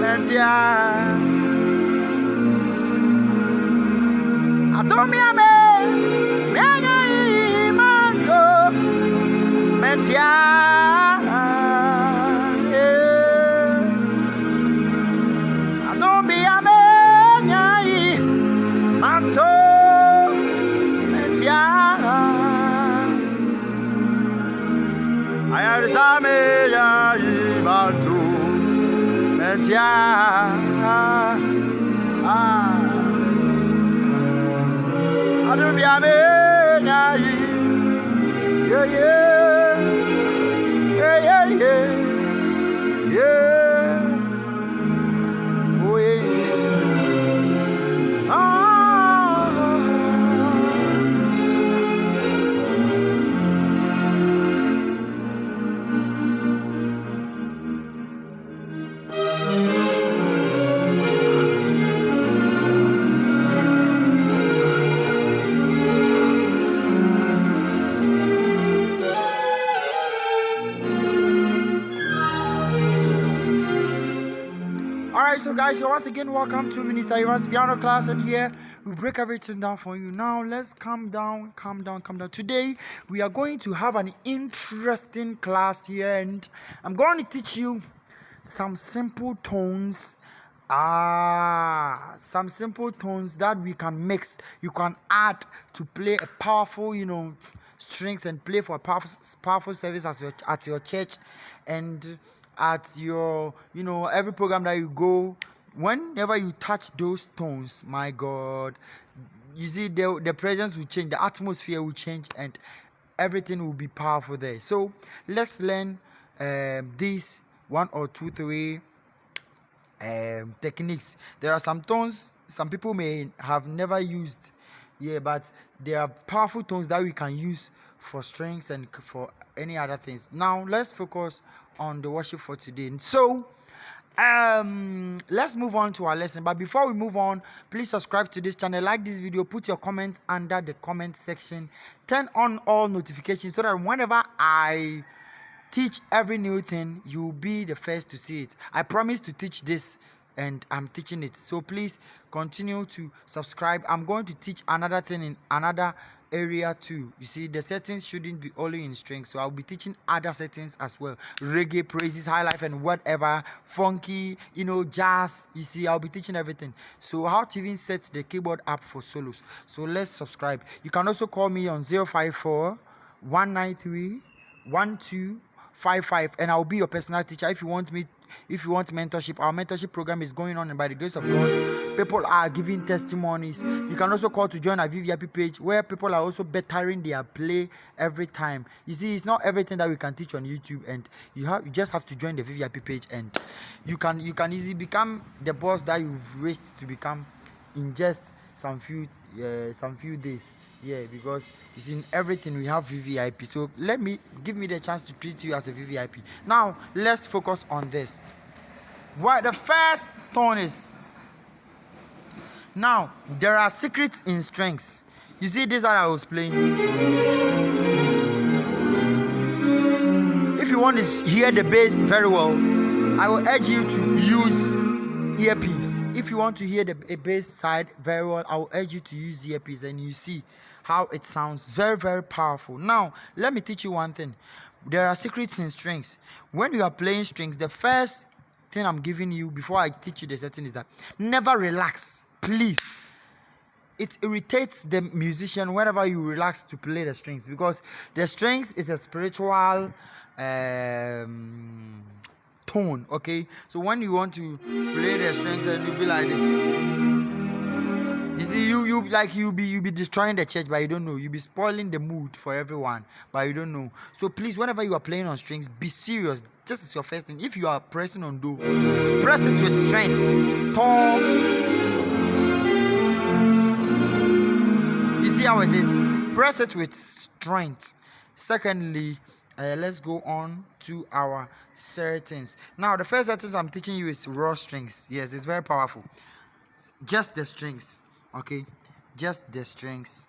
mentia atomia me menya imanto mentia atomia menya imanto mentia ayarisame ya imanto mentia Adum ya me na yi, yeah yeah, yeah yeah yeah, yeah. Oh yes. Alright, so guys, so once again, welcome to Minister Iran's piano class, and here we break everything down for you. Now, let's calm down. Today, we are going to have an interesting class here, and I'm going to teach you some simple tones. Some simple tones that we can mix. You can add to play a powerful, strings and play for a powerful service at your church and at your, every program that you go. Whenever you touch those tones, my God, you see the presence will change, the atmosphere will change, and everything will be powerful there. So let's learn these 1 or 2, 3 techniques. There are some tones some people may have never used, but there are powerful tones that we can use for strings and for any other things. Now let's focus on the worship for today. So let's move on to our lesson, but before we move on, please subscribe to this channel, like this video, put your comment under the comment section, turn on all notifications so that whenever I teach every new thing, you'll be the first to see it. I promise to teach this, and I'm teaching it. So please continue to subscribe. I'm going to teach another thing in another area too. You see, the settings shouldn't be only in strings, so I'll be teaching other settings as well. Reggae, praises, high life, and whatever, funky, jazz. You see, I'll be teaching everything. So how to even set the keyboard up for solos. So let's subscribe. You can also call me on 054 193 1255, and I'll be your personal teacher. If you want mentorship, our mentorship program is going on, and by the grace of God, people are giving testimonies. You can also call to join our VVIP page, where people are also bettering their play every time. You see, it's not everything that we can teach on YouTube, and you just have to join the VVIP page, and you can easily become the boss that you've wished to become in just some few days. Because you see, in everything we have VVIP. So give me the chance to treat you as a VVIP. Now let's focus on this. What the first tone is. Now there are secrets in strings. You see, this that I was playing. If you want to hear the bass very well, I will urge you to use earpiece. If you want to hear the bass side very well, I will urge you to use earpiece, and you see how it sounds very, very powerful. Now let me teach you one thing. There are secrets in strings. When you are playing strings, the first thing I'm giving you before I teach you the setting is that never relax, please. It irritates the musician whenever you relax to play the strings, because the strings is a spiritual tone. Okay, so when you want to play the strings and you'll be like this, you see, you'll be destroying the church, but you don't know. You'll be spoiling the mood for everyone, but you don't know. So please, whenever you are playing on strings, be serious. This is your first thing. If you are pressing on do, press it with strength. Tone. You see how it is? Press it with strength. Secondly, let's go on to our settings. Now the first settings I'm teaching you is raw strings. Yes, it's very powerful. Just the strings. Okay, just the strings.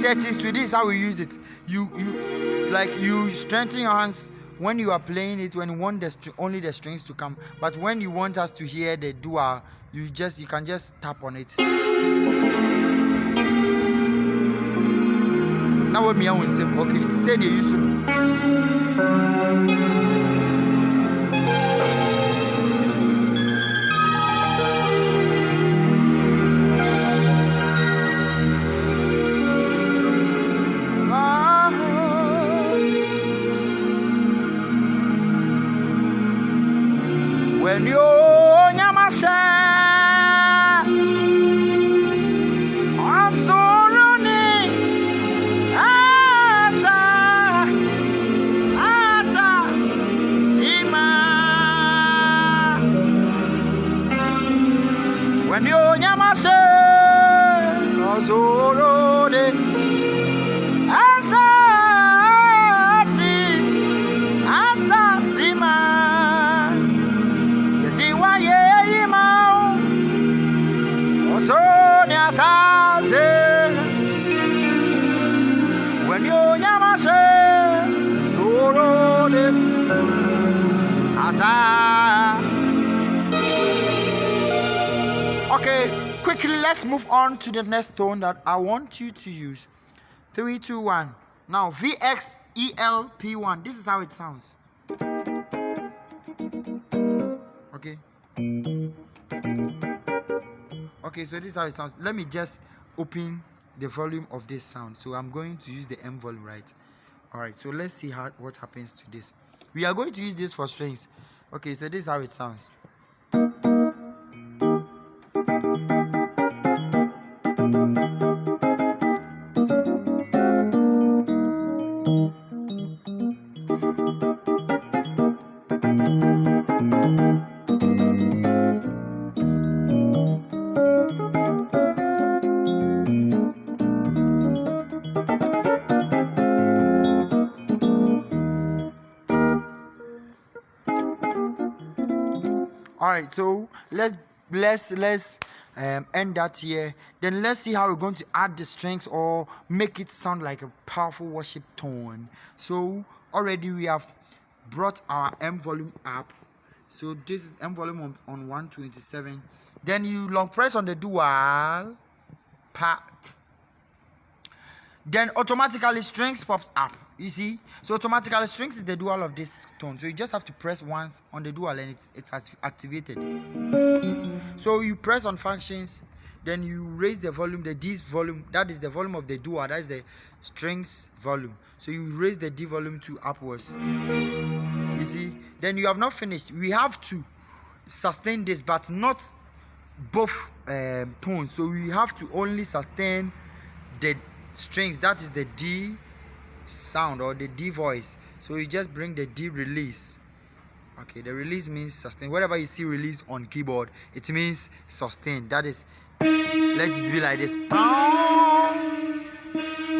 settings to this, how we use it. You strengthen your hands when you are playing it, when you want only the strings to come, but when you want us to hear the dual, you can just tap on it. Now what me I will say, okay, it's saying you use it. When you nyamasha asoroni asa sima. When you nyamasha asoroni asa sima. When you nyamase sorode asa. Okay, quickly let's move on to the next tone that I want you to use. 3, 2, 1. Now VXELP1. This is how it sounds. Okay. Okay, so this is how it sounds. Let me just open the volume of this sound. So I'm going to use the M volume, right? All right, so let's see what happens to this. We are going to use this for strings. Okay, so this is how it sounds. All right, so let's end that here. Then let's see how we're going to add the strings or make it sound like a powerful worship tone. So already we have brought our M volume up. So this is M volume on 127. Then you long press on the dual, then automatically strings pops up. You see, so automatically strings is the dual of this tone. So you just have to press once on the dual and it's activated. So you press on functions, then you raise the volume, the D's volume. That is the volume of the dual. That is the strings volume. So you raise the D volume to upwards. You see, then you have not finished. We have to sustain this, but not both tones. So we have to only sustain the strings, that is the D sound or the D voice. So you just bring the D release. Okay, the release means sustain. Wherever you see release on keyboard, it means sustain. That is, let's be like this,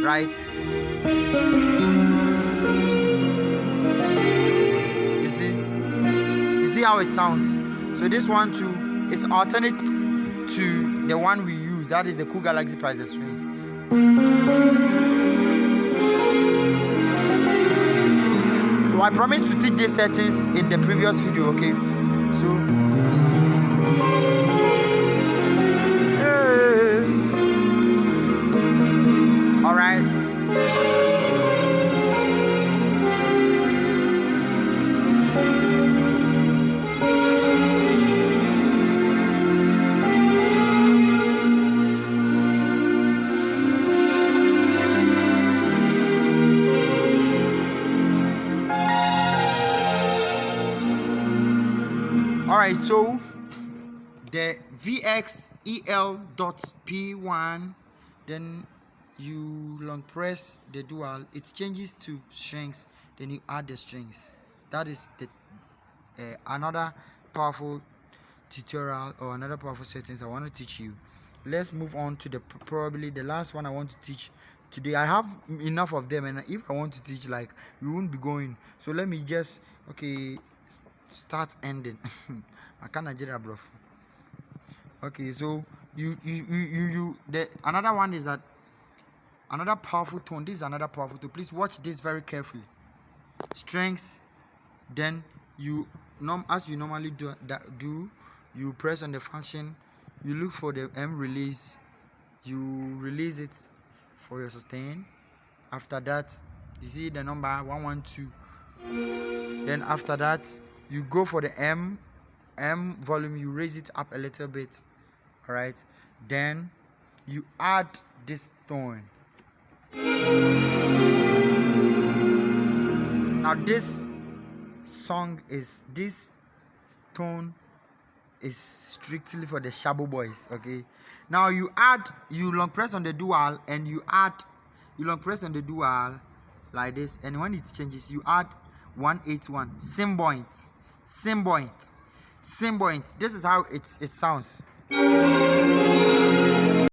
right? You see how it sounds. So this one too is alternate to the one we use, that is the Cool Galaxy Priceless Strings. So I promised to teach these settings in the previous video, okay? So all right. Alright, so the VXEL.P1, then you long press the dual, it changes to strings, then you add the strings. That is the another powerful tutorial or another powerful settings I want to teach you. Let's move on to the probably the last one I want to teach today. I have enough of them, and if I want to teach, like, we won't be going. So let me just start ending. I can't Nigeria, bro. Okay, so you the another one is that another powerful tone. This is another powerful tone. Please watch this very carefully. Strings. Then you as you normally do, you press on the function, you look for the M release, you release it for your sustain. After that, you see the number 112. Then after that, you go for the M volume, you raise it up a little bit. All right, then you add this tone. Now this tone is strictly for the Shabo boys. Okay, now you long press on the dual, and you long press on the dual like this, and when it changes, you add 181 symboint. This is how it sounds.